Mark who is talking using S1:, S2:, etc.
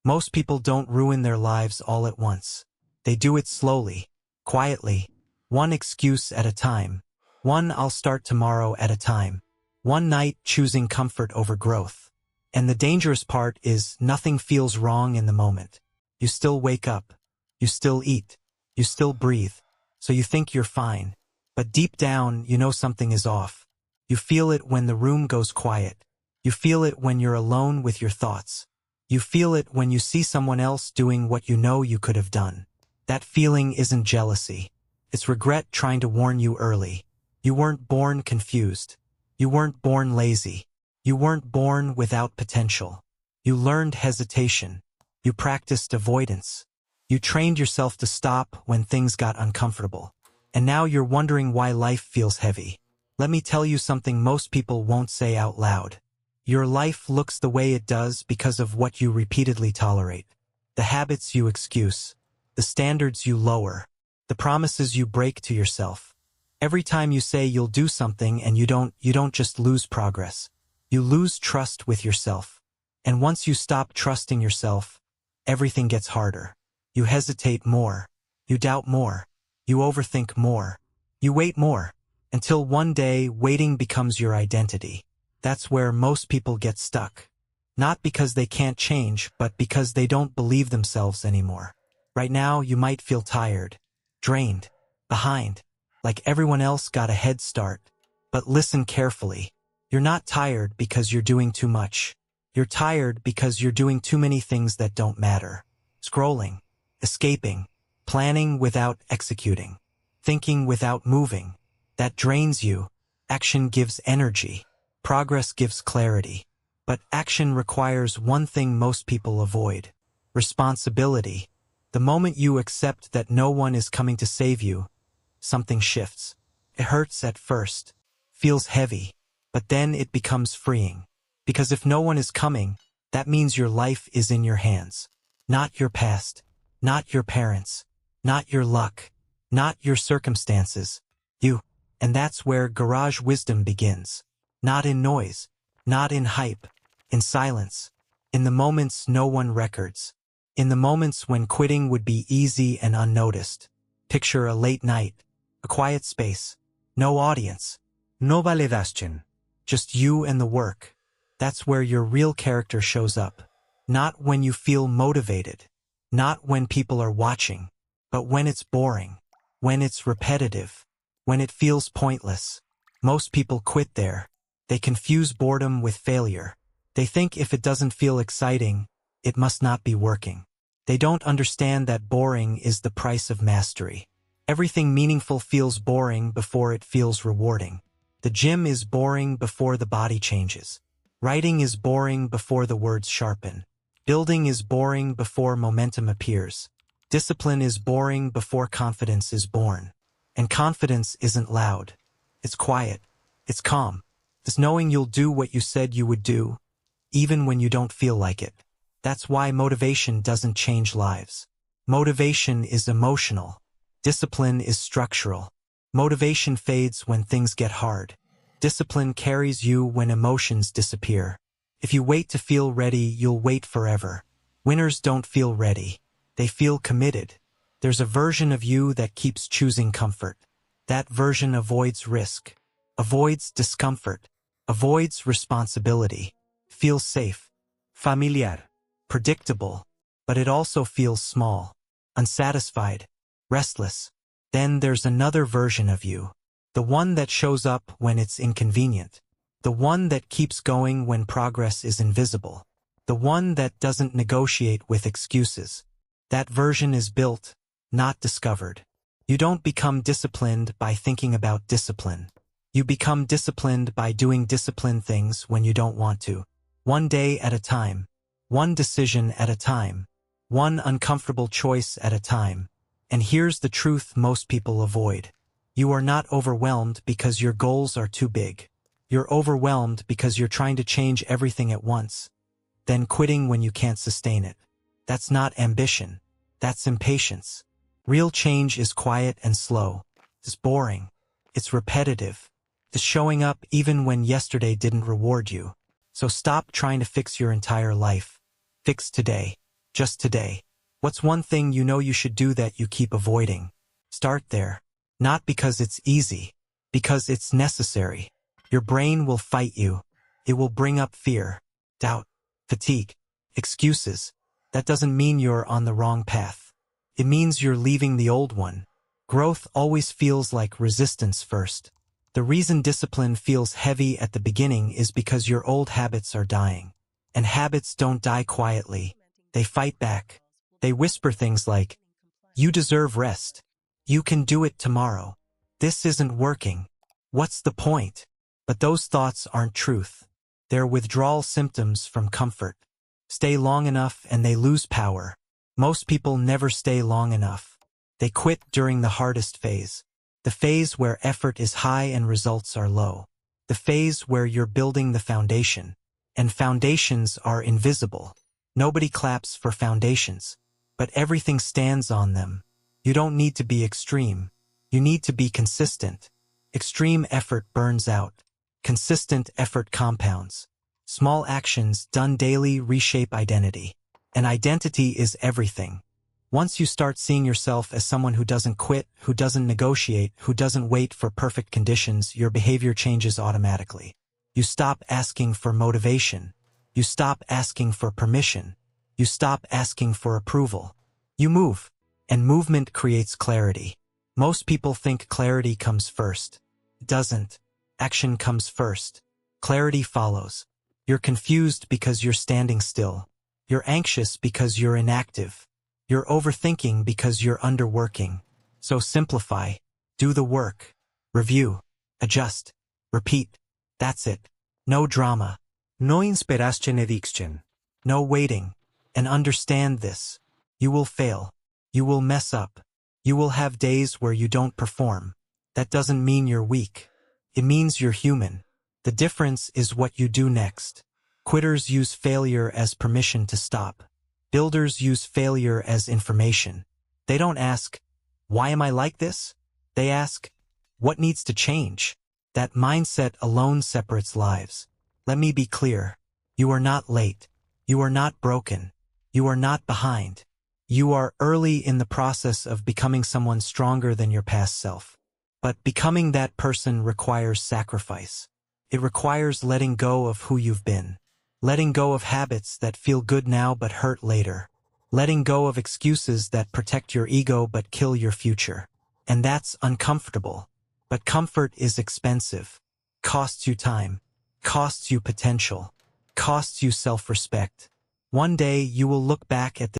S1: Most people don't ruin their lives all at once. They do it slowly, quietly, one excuse at a time, one "I'll start tomorrow" at a time, one night choosing comfort over growth. And the dangerous part is nothing feels wrong in the moment. You still wake up, you still eat, you still breathe, so you think you're fine. But deep down, you know something is off. You feel it when the room goes quiet. You feel it when you're alone with your thoughts. You feel it when you see someone else doing what you know you could have done. That feeling isn't jealousy. It's regret trying to warn you early. You weren't born confused. You weren't born lazy. You weren't born without potential. You learned hesitation. You practiced avoidance. You trained yourself to stop when things got uncomfortable. And now you're wondering why life feels heavy. Let me tell you something most people won't say out loud. Your life looks the way it does because of what you repeatedly tolerate. The habits you excuse. The standards you lower. The promises you break to yourself. Every time you say you'll do something and you don't just lose progress. You lose trust with yourself. And once you stop trusting yourself, everything gets harder. You hesitate more. You doubt more. You overthink more. You wait more. Until one day, waiting becomes your identity. That's where most people get stuck. Not because they can't change, but because they don't believe themselves anymore. Right now, you might feel tired, drained, behind, like everyone else got a head start. But listen carefully. You're not tired because you're doing too much. You're tired because you're doing too many things that don't matter. Scrolling, escaping, planning without executing, thinking without moving. That drains you. Action gives energy. Progress gives clarity. But action requires one thing most people avoid: responsibility. The moment you accept that no one is coming to save you, something shifts. It hurts at first, feels heavy, but then it becomes freeing. Because if no one is coming, that means your life is in your hands. Not your past, not your parents, not your luck, not your circumstances. You. And that's where garage wisdom begins. Not in noise, not in hype, in silence, in the moments no one records, in the moments when quitting would be easy and unnoticed. Picture a late night, a quiet space, no audience, no validation, just you and the work. That's where your real character shows up. Not when you feel motivated, not when people are watching, but when it's boring, when it's repetitive, when it feels pointless. Most people quit there. They confuse boredom with failure. They think if it doesn't feel exciting, it must not be working. They don't understand that boring is the price of mastery. Everything meaningful feels boring before it feels rewarding. The gym is boring before the body changes. Writing is boring before the words sharpen. Building is boring before momentum appears. Discipline is boring before confidence is born. And confidence isn't loud. It's quiet. It's calm. It's knowing you'll do what you said you would do, even when you don't feel like it. That's why motivation doesn't change lives. Motivation is emotional. Discipline is structural. Motivation fades when things get hard. Discipline carries you when emotions disappear. If you wait to feel ready, you'll wait forever. Winners don't feel ready. They feel committed. There's a version of you that keeps choosing comfort. That version avoids risk, avoids discomfort, avoids responsibility, feels safe, familiar, predictable, but it also feels small, unsatisfied, restless. Then there's another version of you, the one that shows up when it's inconvenient, the one that keeps going when progress is invisible, the one that doesn't negotiate with excuses. That version is built, not discovered. You don't become disciplined by thinking about discipline. You become disciplined by doing disciplined things when you don't want to. One day at a time. One decision at a time. One uncomfortable choice at a time. And here's the truth most people avoid. You are not overwhelmed because your goals are too big. You're overwhelmed because you're trying to change everything at once, then quitting when you can't sustain it. That's not ambition. That's impatience. Real change is quiet and slow. It's boring. It's repetitive. It's showing up even when yesterday didn't reward you. So stop trying to fix your entire life. Fix today. just today. What's one thing you know you should do that you keep avoiding? Start there. Not because it's easy, because it's necessary. Your brain will fight you. It will bring up fear, doubt, fatigue, excuses. That doesn't mean you're on the wrong path. It means you're leaving the old one. Growth always feels like resistance first. The reason discipline feels heavy at the beginning is because your old habits are dying. And habits don't die quietly. They fight back. They whisper things like, "You deserve rest. You can do it tomorrow. This isn't working. What's the point?" But those thoughts aren't truth. They're withdrawal symptoms from comfort. Stay long enough and they lose power. Most people never stay long enough. They quit during the hardest phase. The phase where effort is high and results are low. The phase where you're building the foundation. And foundations are invisible. Nobody claps for foundations. But everything stands on them. You don't need to be extreme. You need to be consistent. Extreme effort burns out. Consistent effort compounds. Small actions done daily reshape identity. And identity is everything. Once you start seeing yourself as someone who doesn't quit, who doesn't negotiate, who doesn't wait for perfect conditions, your behavior changes automatically. You stop asking for motivation. You stop asking for permission. You stop asking for approval. You move. And movement creates clarity. Most people think clarity comes first. It doesn't. Action comes first. Clarity follows. You're confused because you're standing still. You're anxious because you're inactive. You're overthinking because you're underworking. So simplify. Do the work. Review. Adjust. Repeat. That's it. No drama.
S2: No inspiración addiction.
S1: No waiting. And understand this. You will fail. You will mess up. You will have days where you don't perform. That doesn't mean you're weak. It means you're human. The difference is what you do next. Quitters use failure as permission to stop. Builders use failure as information. They don't ask, "Why am I like this?" They ask, "What needs to change?" That mindset alone separates lives. Let me be clear. You are not late. You are not broken. You are not behind. You are early in the process of becoming someone stronger than your past self. But becoming that person requires sacrifice. It requires letting go of who you've been. Letting go of habits that feel good now but hurt later. Letting go of excuses that protect your ego but kill your future. And that's uncomfortable. But comfort is expensive. Costs you time. Costs you potential. Costs you self-respect. One day you will look back at